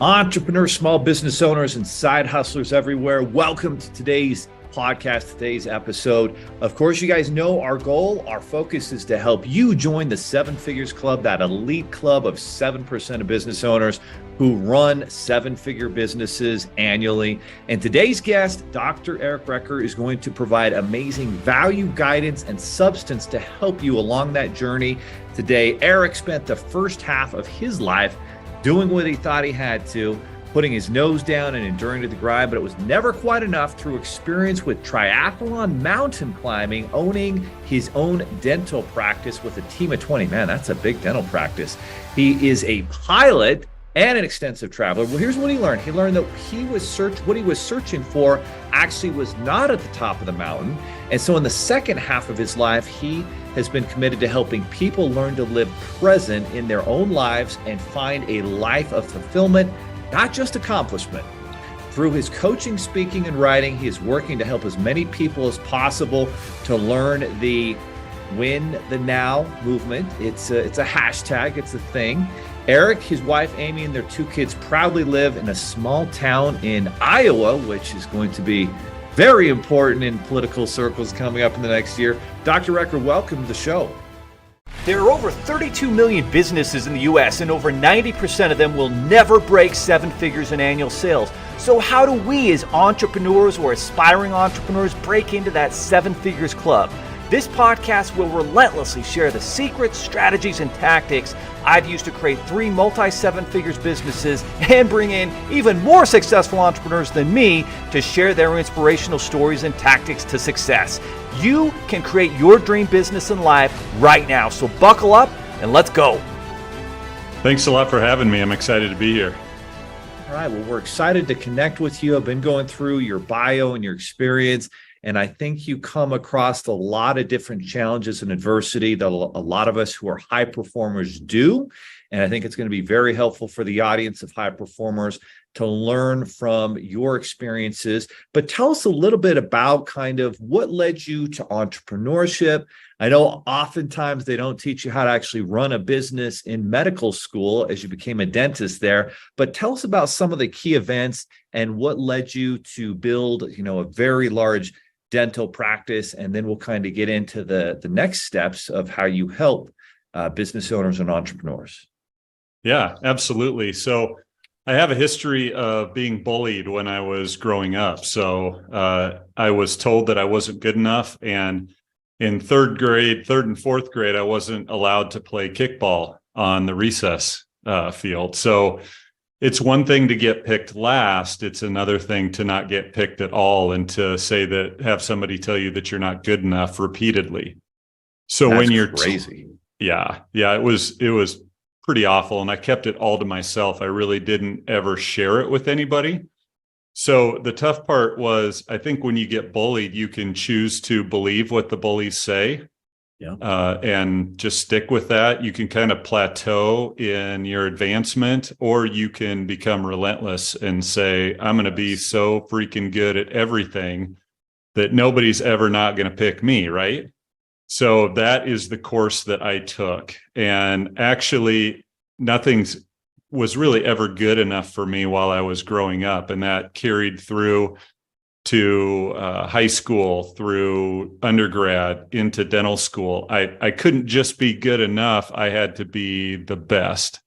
Entrepreneurs, small business owners, and side hustlers everywhere. Welcome to today's podcast, today's episode. Of course, you guys know our goal, our focus is to help you join the Seven Figures Club, that elite club of 7% of business owners who run seven-figure businesses annually. And today's guest, Dr. Eric Recker, is going to provide amazing value, guidance, and substance to help you along that journey. Today, Eric spent the first half of his life doing what he thought he had to, putting his nose down and enduring to the grind, but it was never quite enough. Through experience with triathlon, mountain climbing, owning his own dental practice with a team of 20. Man, that's a big dental practice. He is a pilot and an extensive traveler. Well, here's what he learned. He learned that what he was searching for actually was not at the top of the mountain. And so in the second half of his life, he has been committed to helping people learn to live present in their own lives and find a life of fulfillment, not just accomplishment. Through his coaching, speaking, and writing, he is working to help as many people as possible to learn the Win the Now movement. It's a hashtag, it's a thing. Eric, his wife Amy, and their two kids proudly live in a small town in Iowa, which is going to be very important in political circles coming up in the next year. Dr. Recker, welcome to the show. There are over 32 million businesses in the U.S., and over 90% of them will never break seven figures in annual sales. So how do we as entrepreneurs or aspiring entrepreneurs break into that seven figures club? This podcast will relentlessly share the secrets, strategies, and tactics I've used to create 3 multi-seven figures businesses and bring in even more successful entrepreneurs than me to share their inspirational stories and tactics to success. You can create your dream business and life right now. So buckle up and let's go. Thanks a lot for having me. I'm excited to be here. All right. Well, we're excited to connect with you. I've been going through your bio and your experience, and I think you come across a lot of different challenges and adversity that a lot of us who are high performers do. And I think it's going to be very helpful for the audience of high performers to learn from your experiences. But tell us a little bit about kind of what led you to entrepreneurship. I know oftentimes they don't teach you how to actually run a business in medical school as you became a dentist there. But tell us about some of the key events and what led you to build, a very large dental practice, and then we'll kind of get into the next steps of how you help business owners and entrepreneurs. Yeah, absolutely. So I have a history of being bullied when I was growing up. So I was told that I wasn't good enough, and in third and fourth grade, I wasn't allowed to play kickball on the recess field. So it's one thing to get picked last. It's another thing to not get picked at all and to have somebody tell you that you're not good enough repeatedly. So That's when you're crazy. Yeah, it was pretty awful. And I kept it all to myself. I really didn't ever share it with anybody. So the tough part was, I think when you get bullied, you can choose to believe what the bullies say. Yeah. And just stick with that. You can kind of plateau in your advancement, or you can become relentless and say, I'm going to be so freaking good at everything that nobody's ever not going to pick me, right? So that is the course that I took. And actually, nothing was really ever good enough for me while I was growing up. And that carried through to high school, through undergrad, into dental school. I couldn't just be good enough. I had to be the best.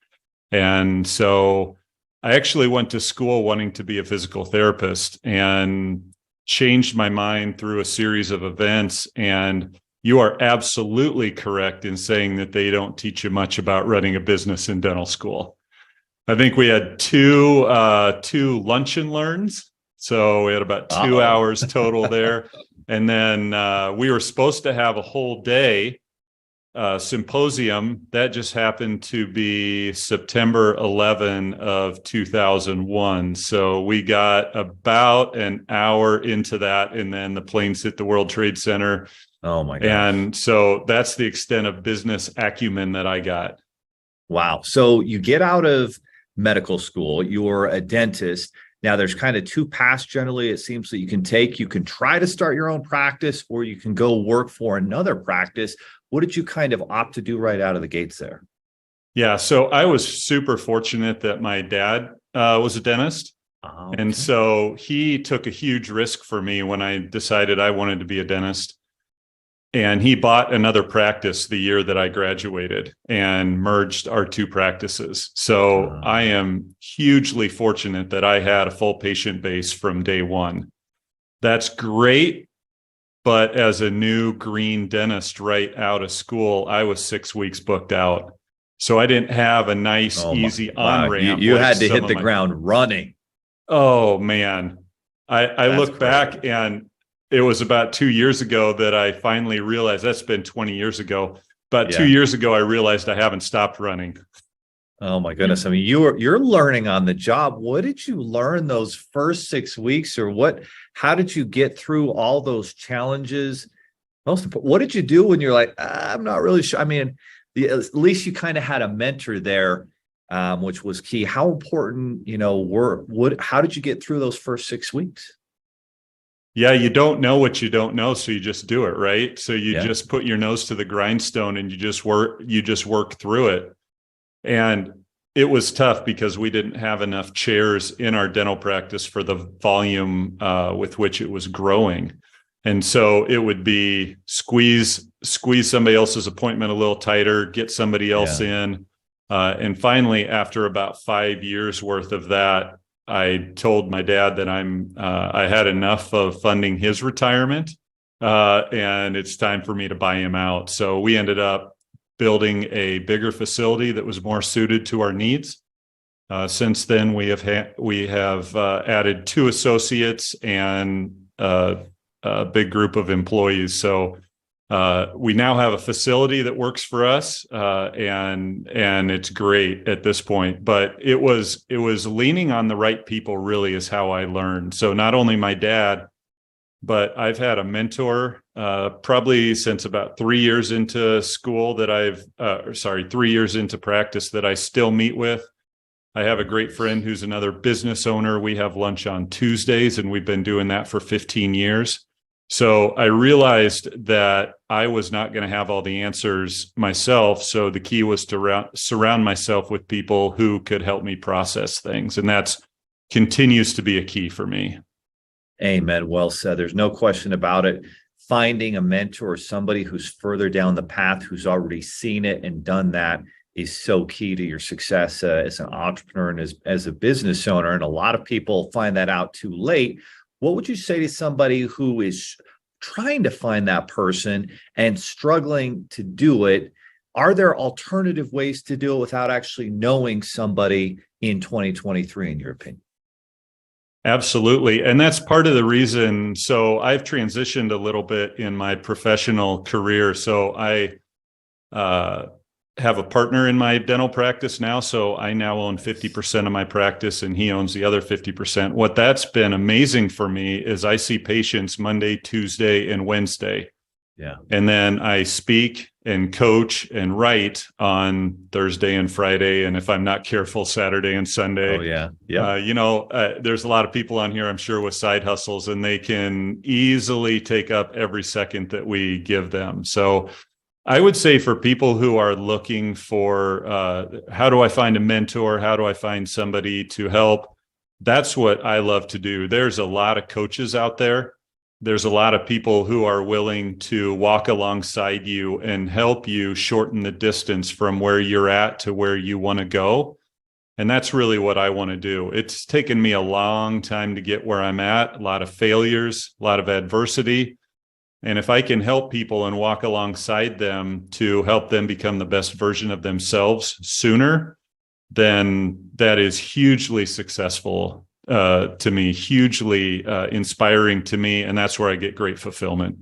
And so I actually went to school wanting to be a physical therapist and changed my mind through a series of events. And you are absolutely correct in saying that they don't teach you much about running a business in dental school. I think we had two lunch and learns. So we had about 2 hours total there. And then we were supposed to have a whole day symposium. That just happened to be September 11 of 2001. So we got about an hour into that, and then the planes hit the World Trade Center. Oh my gosh. And so that's the extent of business acumen that I got. Wow. So you get out of medical school, you're a dentist. Now, there's kind of two paths generally, it seems, that you can take. You can try to start your own practice, or you can go work for another practice. What did you kind of opt to do right out of the gates there? Yeah, so I was super fortunate that my dad was a dentist. Oh, And so he took a huge risk for me when I decided I wanted to be a dentist. And he bought another practice the year that I graduated and merged our two practices. So I am hugely fortunate that I had a full patient base from day one. That's great. But as a new green dentist right out of school, I was 6 weeks booked out. So I didn't have a nice, easy on-ramp. You had to hit the ground running. Oh, man. I look back, and it was about 2 years ago that I finally realized, that's been 20 years ago. But 2 years ago, I realized I haven't stopped running. Oh my goodness. I mean, you're learning on the job. What did you learn those first 6 weeks, or how did you get through all those challenges? What did you do when you're like, I'm not really sure. I mean, at least you kind of had a mentor there, which was key. How important, how did you get through those first 6 weeks? Yeah, you don't know what you don't know, so you just do it, right? So you just put your nose to the grindstone and you just work through it. And it was tough because we didn't have enough chairs in our dental practice for the volume with which it was growing. And so it would be squeeze somebody else's appointment a little tighter, get somebody else in. And finally, after about 5 years worth of that, I told my dad that I had enough of funding his retirement, and it's time for me to buy him out. So we ended up building a bigger facility that was more suited to our needs. Since then, we have added 2 associates and a big group of employees. So we now have a facility that works for us, and it's great at this point. But it was leaning on the right people really is how I learned. So not only my dad, but I've had a mentor probably since about 3 years into school that 3 years into practice that I still meet with. I have a great friend who's another business owner. We have lunch on Tuesdays, and we've been doing that for 15 years. So I realized that I was not going to have all the answers myself. So the key was to surround myself with people who could help me process things. And that continues to be a key for me. Amen. Well said. There's no question about it. Finding a mentor, somebody who's further down the path, who's already seen it and done that, is so key to your success as an entrepreneur and as a business owner. And a lot of people find that out too late. What would you say to somebody who is trying to find that person and struggling to do it? Are there alternative ways to do it without actually knowing somebody in 2023, in your opinion? Absolutely. And that's part of the reason. So I've transitioned a little bit in my professional career. So I have a partner in my dental practice now. So I now own 50% of my practice and he owns the other 50%. What that's been amazing for me is I see patients Monday, Tuesday, and Wednesday. Yeah. And then I speak and coach and write on Thursday and Friday. And if I'm not careful, Saturday and Sunday. Oh, yeah. Yeah. There's a lot of people on here, I'm sure, with side hustles, and they can easily take up every second that we give them. So I would say for people who are looking for how do I find a mentor? How do I find somebody to help? That's what I love to do. There's a lot of coaches out there. There's a lot of people who are willing to walk alongside you and help you shorten the distance from where you're at to where you want to go. And that's really what I want to do. It's taken me a long time to get where I'm at, a lot of failures, a lot of adversity. And if I can help people and walk alongside them to help them become the best version of themselves sooner, then that is hugely successful to me, hugely inspiring to me. And that's where I get great fulfillment.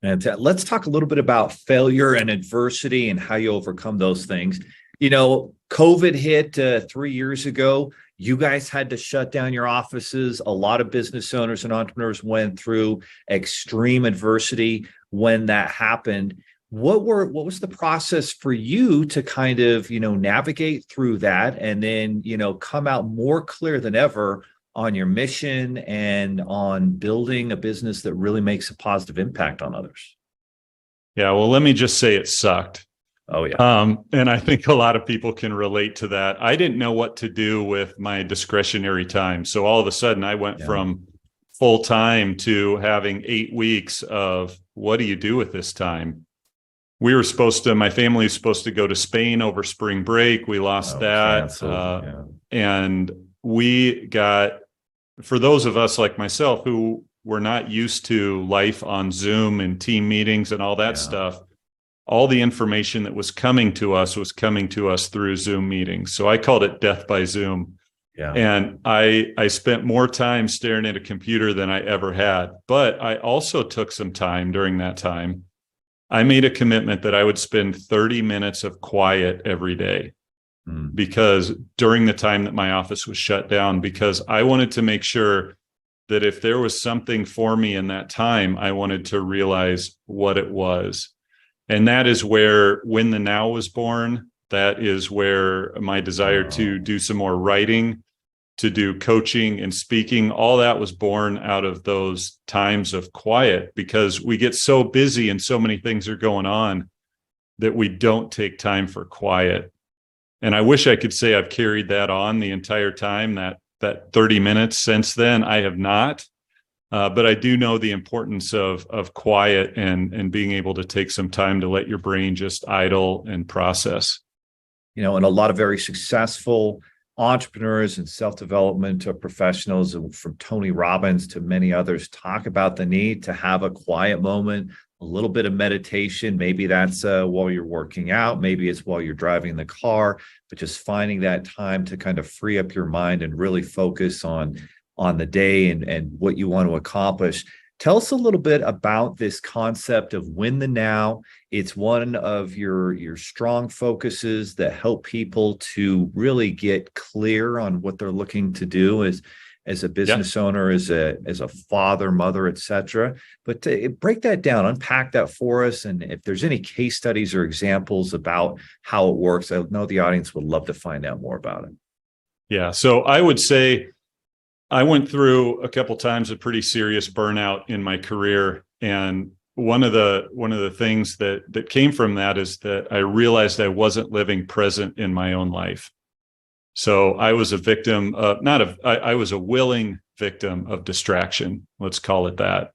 And let's talk a little bit about failure and adversity and how you overcome those things. COVID hit 3 years ago. You guys had to shut down your offices. A lot of business owners and entrepreneurs went through extreme adversity when that happened. What was the process for you to kind of, navigate through that and then, come out more clear than ever on your mission and on building a business that really makes a positive impact on others? Yeah, well, let me just say it sucked. Oh yeah. And I think a lot of people can relate to that. I didn't know what to do with my discretionary time. So all of a sudden I went from full time to having 8 weeks of what do you do with this time? We were my family was supposed to go to Spain over spring break. We lost that. And we got, for those of us like myself who were not used to life on Zoom and team meetings and all that stuff, all the information that was coming to us through Zoom meetings. So I called it death by Zoom. Yeah. And I spent more time staring at a computer than I ever had. But I also took some time during that time. I made a commitment that I would spend 30 minutes of quiet every day because during the time that my office was shut down, because I wanted to make sure that if there was something for me in that time, I wanted to realize what it was. And that is where When the Now was born. That is where my desire to do some more writing, to do coaching and speaking, all that was born out of those times of quiet, because we get so busy and so many things are going on that we don't take time for quiet. And I wish I could say I've carried that on the entire time, that 30 minutes since then. I have not. But I do know the importance of quiet and being able to take some time to let your brain just idle and process. And a lot of very successful entrepreneurs and self-development professionals, from Tony Robbins to many others, talk about the need to have a quiet moment, a little bit of meditation. Maybe that's while you're working out, maybe it's while you're driving the car, but just finding that time to kind of free up your mind and really focus on the day and what you want to accomplish. Tell us a little bit about this concept of When the Now. It's one of your strong focuses that help people to really get clear on what they're looking to do as a business owner, as a father, mother, etc. But break that down, unpack that for us. And if there's any case studies or examples about how it works, I know the audience would love to find out more about it. Yeah. So I would say I went through a couple times a pretty serious burnout in my career. And one of the things that came from that is that I realized I wasn't living present in my own life. So I was a victim of, I was a willing victim of distraction. Let's call it that.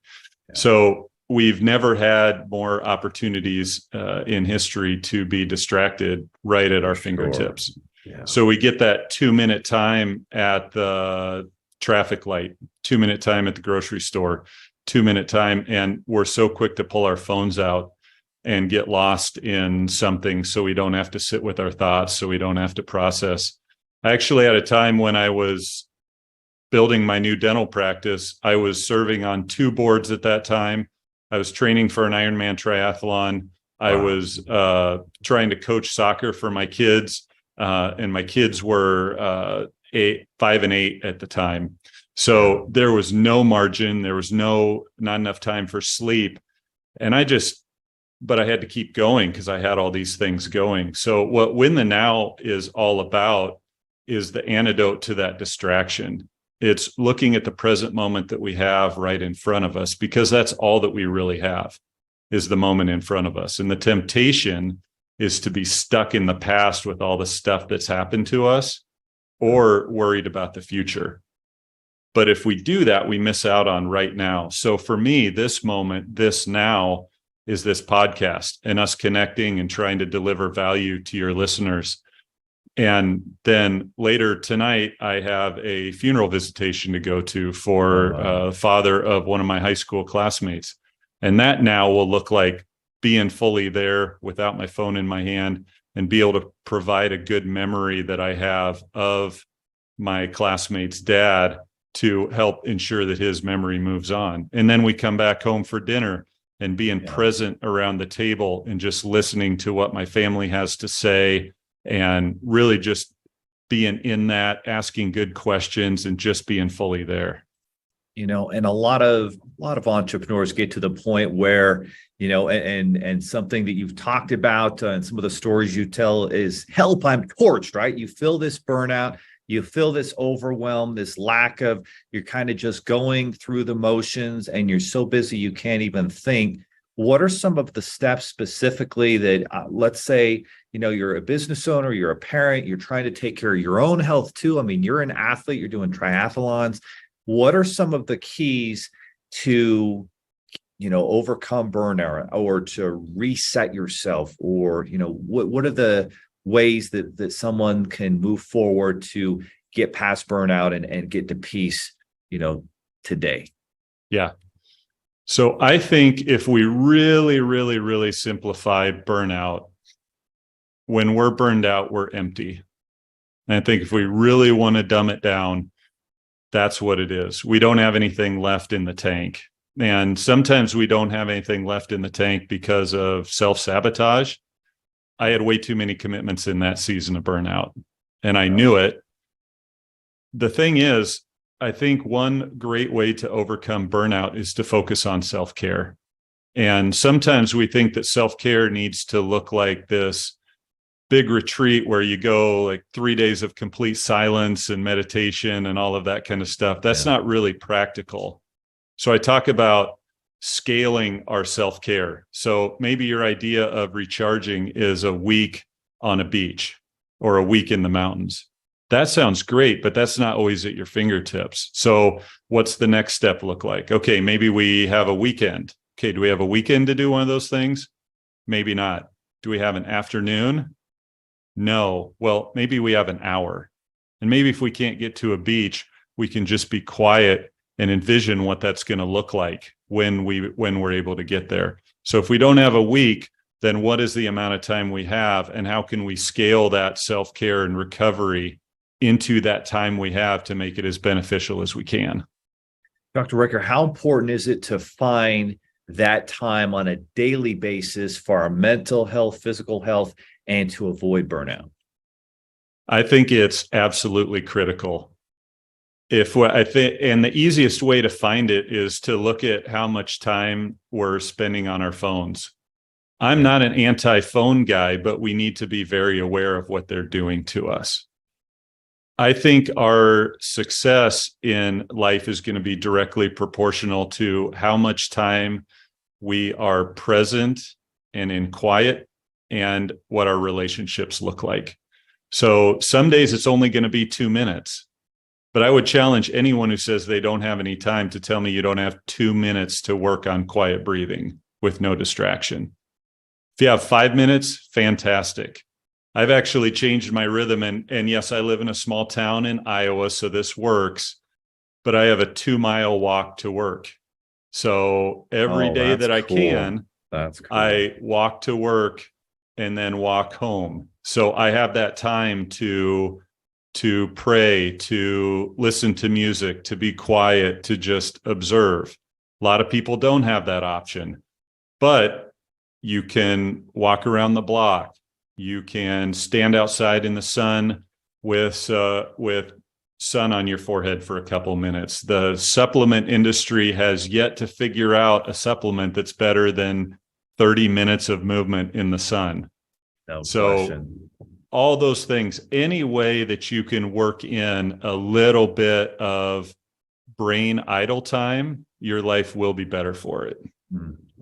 Yeah. So we've never had more opportunities in history to be distracted right at our fingertips. Yeah. So we get that 2-minute time at the traffic light, 2-minute time at the grocery store, 2-minute time. And we're so quick to pull our phones out and get lost in something so we don't have to sit with our thoughts, so we don't have to process. I actually had a time when I was building my new dental practice. I was serving on 2 boards at that time. I was training for an Ironman triathlon. I was trying to coach soccer for my kids, and my kids were 5 and 8 at the time. So there was no margin. There was not enough time for sleep. And but I had to keep going because I had all these things going. So what When the Now is all about is the antidote to that distraction. It's looking at the present moment that we have right in front of us, because that's all that we really have, is the moment in front of us. And the temptation is to be stuck in the past with all the stuff that's happened to us, or worried about the future. But if we do that, we miss out on right now. So for me, this moment, this now, is this podcast and us connecting and trying to deliver value to your listeners. And then later tonight, I have a funeral visitation to go to for the father of one of my high school classmates. And that now will look like being fully there without my phone in my hand, and be able to provide a good memory that I have of my classmate's dad to help ensure that his memory moves on. And then we come back home for dinner and being present around the table and just listening to what my family has to say, and really just being in that, asking good questions, and just being fully there. And a lot of entrepreneurs get to the point where, and something that you've talked about and some of the stories you tell is, help, I'm torched, right? You feel this burnout, you feel this overwhelm, this lack of, you're kind of just going through the motions and you're so busy you can't even think. what are some of the steps specifically that, let's say, you're a business owner, you're a parent, you're trying to take care of your own health too. I mean, you're an athlete, you're doing triathlons. What are some of the keys to, overcome burnout or to reset yourself? Or, what are the ways that someone can move forward to get past burnout and get to peace, today? Yeah. So I think if we really, really, really simplify burnout, when we're burned out, we're empty. And I think if we really want to dumb it down, that's what it is. We don't have anything left in the tank. And sometimes we don't have anything left in the tank because of self-sabotage. I had way too many commitments in that season of burnout, and I knew it. The thing is, I think one great way to overcome burnout is to focus on self-care. And sometimes we think that self-care needs to look like this big retreat where you go like 3 days of complete silence and meditation and all of that kind of stuff. That's not really practical. So I talk about scaling our self-care. So maybe your idea of recharging is a week on a beach or a week in the mountains. That sounds great, but that's not always at your fingertips. So what's the next step look like? Okay, maybe we have a weekend. Okay, do we have a weekend to do one of those things? Maybe not. Do we have an afternoon? No. Well, maybe we have an hour. And maybe if we can't get to a beach, we can just be quiet and envision what that's going to look like when we're able to get there. So if we don't have a week, then what is the amount of time we have, and how can we scale that self-care and recovery into that time we have to make it as beneficial as we can? Dr. Recker, how important is it to find that time on a daily basis for our mental health, physical health, and to avoid burnout? I think it's absolutely critical. And the easiest way to find it is to look at how much time we're spending on our phones. I'm not an anti-phone guy, but we need to be very aware of what they're doing to us. I think our success in life is going to be directly proportional to how much time we are present and in quiet and what our relationships look like. So some days it's only going to be 2 minutes, but I would challenge anyone who says they don't have any time to tell me you don't have 2 minutes to work on quiet breathing with no distraction. If you have 5 minutes, fantastic. I've actually changed my rhythm, and yes, I live in a small town in Iowa, so this works, but I have a 2-mile walk to work. So every day that I can, I walk to work and then walk home. So I have that time to pray, to listen to music, to be quiet, to just observe. A lot of people don't have that option, but you can walk around the block. You can stand outside in the sun with sun on your forehead for a couple minutes. The supplement industry has yet to figure out a supplement that's better than 30 minutes of movement in the sun. No so question. All those things, any way that you can work in a little bit of brain idle time, your life will be better for it.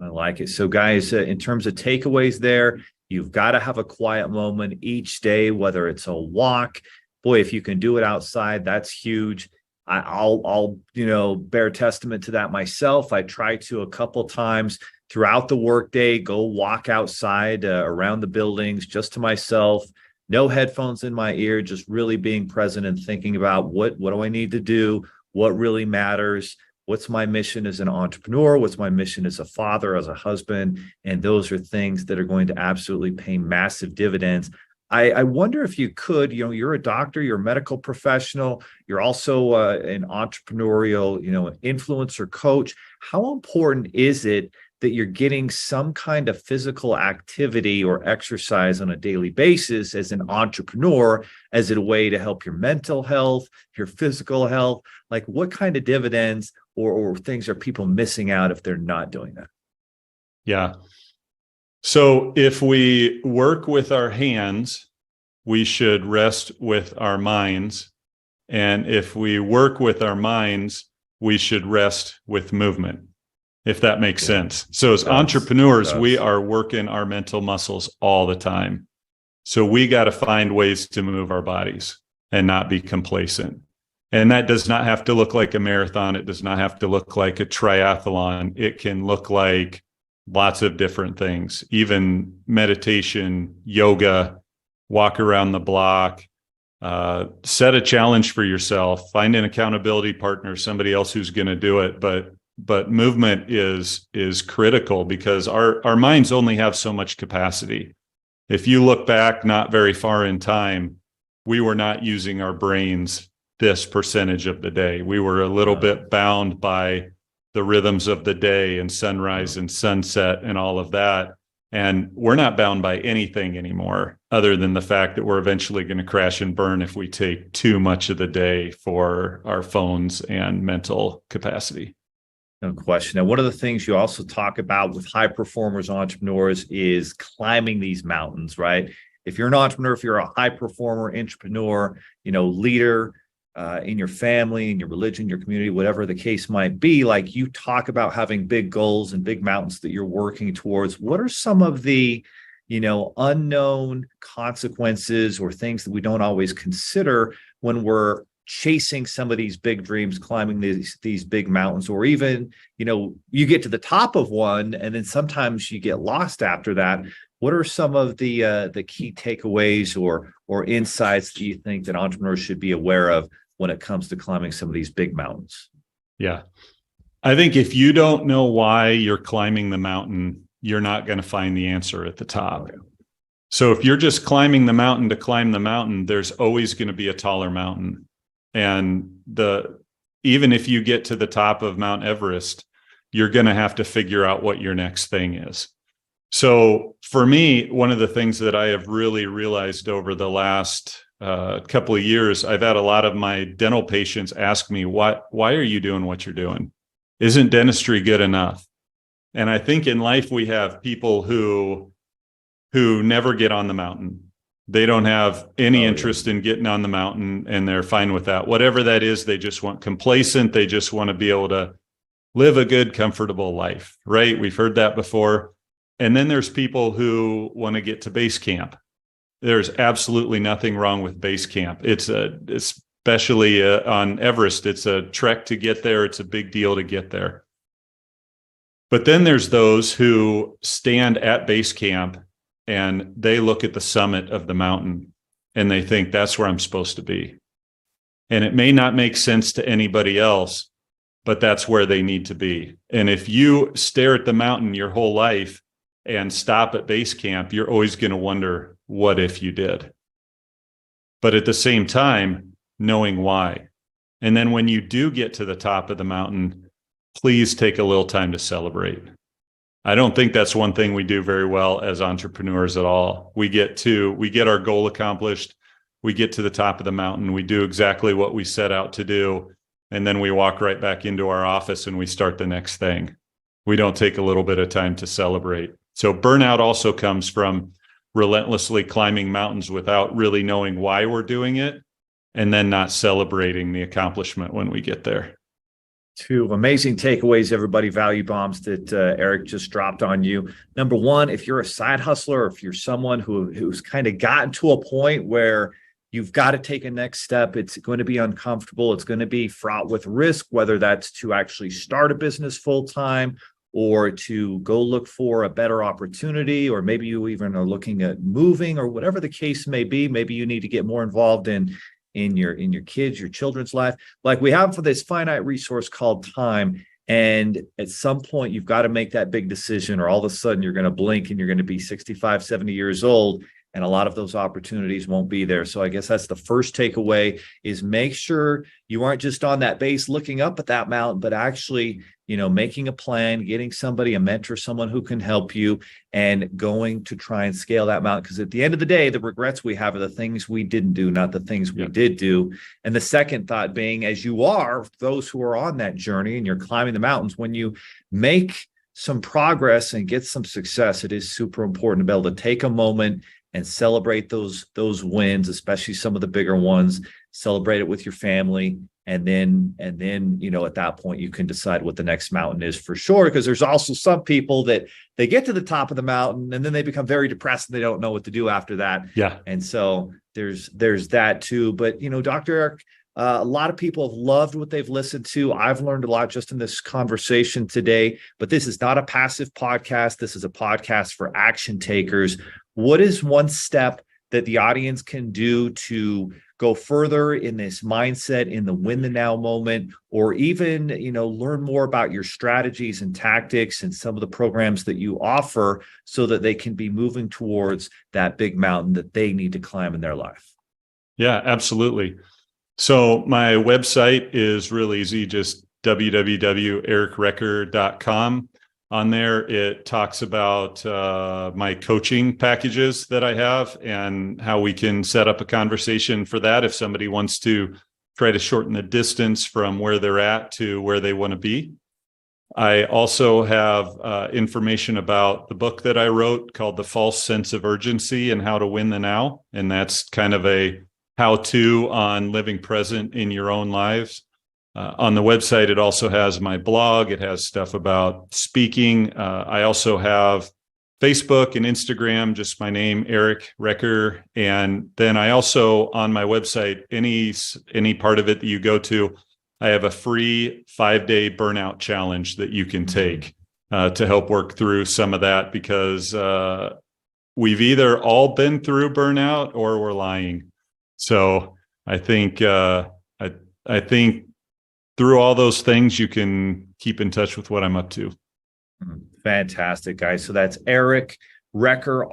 I like it. So guys, in terms of takeaways there, you've got to have a quiet moment each day, whether it's a walk. Boy, if you can do it outside, that's huge. I'll bear testament to that myself. I try to a couple times throughout the workday go walk outside around the buildings just to myself. No headphones in my ear, just really being present and thinking about what do I need to do? What really matters? What's my mission as an entrepreneur? What's my mission as a father, as a husband? And those are things that are going to absolutely pay massive dividends. I wonder if you could, you're a doctor, you're a medical professional, you're also an entrepreneurial, influencer coach. How important is it that you're getting some kind of physical activity or exercise on a daily basis as an entrepreneur, as a way to help your mental health, your physical health? Like, what kind of dividends or things are people missing out if they're not doing that? Yeah. So if we work with our hands, we should rest with our minds. And if we work with our minds, we should rest with movement. if that makes sense. So as entrepreneurs, we are working our mental muscles all the time. So we got to find ways to move our bodies and not be complacent. And that does not have to look like a marathon. It does not have to look like a triathlon. It can look like lots of different things, even meditation, yoga, walk around the block, set a challenge for yourself, find an accountability partner, somebody else who's going to do it. But movement is critical because our minds only have so much capacity. If you look back not very far in time, we were not using our brains this percentage of the day. We were a little bit bound by the rhythms of the day and sunrise and sunset and all of that. And we're not bound by anything anymore other than the fact that we're eventually going to crash and burn if we take too much of the day for our phones and mental capacity. No question. Now, one of the things you also talk about with high performers, entrepreneurs, is climbing these mountains, right? If you're an entrepreneur, if you're a high performer, entrepreneur, leader, in your family, in your religion, your community, whatever the case might be, like you talk about having big goals and big mountains that you're working towards. What are some of the, unknown consequences or things that we don't always consider when we're chasing some of these big dreams, climbing these big mountains, or even, you get to the top of one and then sometimes you get lost after that. What are some of the key takeaways or insights that you think that entrepreneurs should be aware of when it comes to climbing some of these big mountains? Yeah. I think if you don't know why you're climbing the mountain, you're not going to find the answer at the top. Okay. So if you're just climbing the mountain to climb the mountain, there's always going to be a taller mountain. And even if you get to the top of Mount Everest, you're going to have to figure out what your next thing is. So for me, one of the things that I have really realized over the last couple of years, I've had a lot of my dental patients ask me, why are you doing what you're doing? Isn't dentistry good enough? And I think in life we have people who never get on the mountain. They don't have any interest in getting on the mountain, and they're fine with that. Whatever that is, they just want complacent. They just want to be able to live a good, comfortable life, right? We've heard that before. And then there's people who want to get to base camp. There's absolutely nothing wrong with base camp. Especially on Everest, it's a trek to get there. It's a big deal to get there. But then there's those who stand at base camp and they look at the summit of the mountain and they think that's where I'm supposed to be. And it may not make sense to anybody else, but that's where they need to be. And if you stare at the mountain your whole life and stop at base camp, you're always going to wonder, what if you did? But at the same time, knowing why. And then when you do get to the top of the mountain, please take a little time to celebrate. I don't think that's one thing we do very well as entrepreneurs at all. We get our goal accomplished. We get to the top of the mountain. We do exactly what we set out to do. And then we walk right back into our office and we start the next thing. We don't take a little bit of time to celebrate. So burnout also comes from relentlessly climbing mountains without really knowing why we're doing it, and then not celebrating the accomplishment when we get there. Two amazing takeaways, everybody, value bombs that Eric just dropped on you. Number one, if you're a side hustler, or if you're someone who's kind of gotten to a point where you've got to take a next step, it's going to be uncomfortable. It's going to be fraught with risk, whether that's to actually start a business full time or to go look for a better opportunity, or maybe you even are looking at moving, or whatever the case may be. Maybe you need to get more involved in your kids, your children's life. Like we have for this finite resource called time. And at some point you've got to make that big decision, or all of a sudden you're going to blink and you're going to be 65, 70 years old. And a lot of those opportunities won't be there. So I guess that's the first takeaway, is make sure you aren't just on that base looking up at that mountain, but actually, making a plan, getting somebody, a mentor, someone who can help you, and going to try and scale that mountain. Because at the end of the day, the regrets we have are the things we didn't do, not the things we did do. And the second thought being, as you are, those who are on that journey and you're climbing the mountains, when you make some progress and get some success, it is super important to be able to take a moment and celebrate those wins, especially some of the bigger ones. Celebrate it with your family And then, at that point, you can decide what the next mountain is for sure. Because there's also some people that they get to the top of the mountain and then they become very depressed and they don't know what to do after that. Yeah. And so there's that too. But, Dr. Eric, a lot of people have loved what they've listened to. I've learned a lot just in this conversation today, but this is not a passive podcast. This is a podcast for action takers. What is one step that the audience can do to go further in this mindset, in the win the now moment, or even, learn more about your strategies and tactics and some of the programs that you offer so that they can be moving towards that big mountain that they need to climb in their life? Yeah, absolutely. So my website is real easy, just www.ericrecker.com. On there, it talks about my coaching packages that I have and how we can set up a conversation for that if somebody wants to try to shorten the distance from where they're at to where they want to be. I also have information about the book that I wrote called The False Sense of Urgency and How to Win the Now. And that's kind of a how-to on living present in your own lives. On the website, it also has my blog. It has stuff about speaking. I also have Facebook and Instagram, just my name, Eric Recker. And then I also, on my website, any part of it that you go to, I have a free 5-day burnout challenge that you can take to help work through some of that, because we've either all been through burnout or we're lying. So I think I think through all those things, you can keep in touch with what I'm up to. Fantastic, guys. So that's Eric Recker,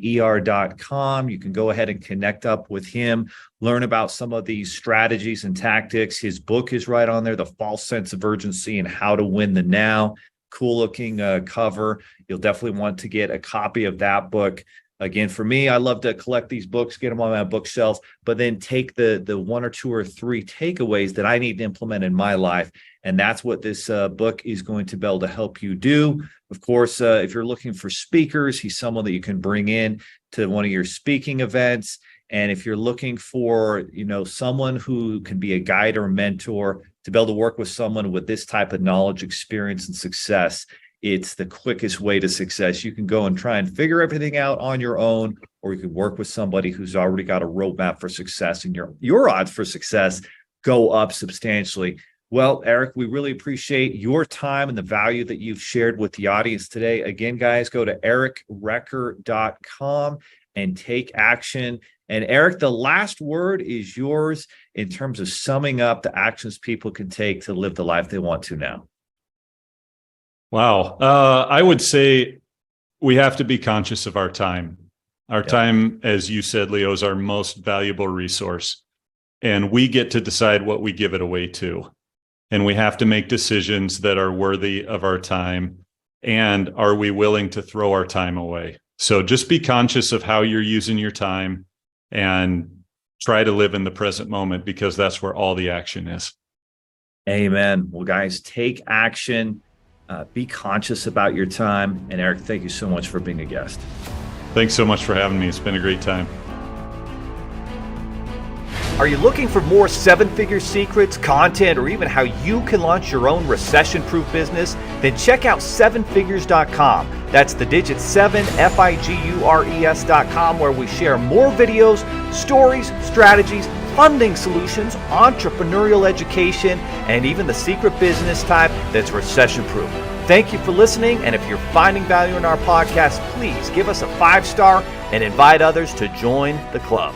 RECKER.com. You can go ahead and connect up with him, learn about some of these strategies and tactics. His book is right on there, The False Sense of Urgency and How to Win the Now. Cool looking cover. You'll definitely want to get a copy of that book. Again, for me, I love to collect these books, get them on my bookshelf, but then take the 1 or 2 or 3 takeaways that I need to implement in my life. And that's what this book is going to be able to help you do. Of course, if you're looking for speakers, he's someone that you can bring in to one of your speaking events. And if you're looking for, someone who can be a guide or mentor to be able to work with someone with this type of knowledge, experience, and success, it's the quickest way to success. You can go and try and figure everything out on your own, or you can work with somebody who's already got a roadmap for success, and your odds for success go up substantially. Well, Eric, we really appreciate your time and the value that you've shared with the audience today. Again, guys, go to ericrecker.com and take action. And Eric, the last word is yours in terms of summing up the actions people can take to live the life they want to now. Wow. I would say we have to be conscious of our time. Our time, as you said, Leo, is our most valuable resource. And we get to decide what we give it away to. And we have to make decisions that are worthy of our time. And are we willing to throw our time away? So just be conscious of how you're using your time and try to live in the present moment, because that's where all the action is. Amen. Well, guys, take action. Be conscious about your time. And Eric, thank you so much for being a guest. Thanks so much for having me. It's been a great time. Are you looking for more 7-figure secrets, content, or even how you can launch your own recession-proof business? Then check out 7figures.com. That's the digit 7, FIGURES.com, where we share more videos, stories, strategies, funding solutions, entrepreneurial education, and even the secret business type that's recession-proof. Thank you for listening, and if you're finding value in our podcast, please give us a 5-star and invite others to join the club.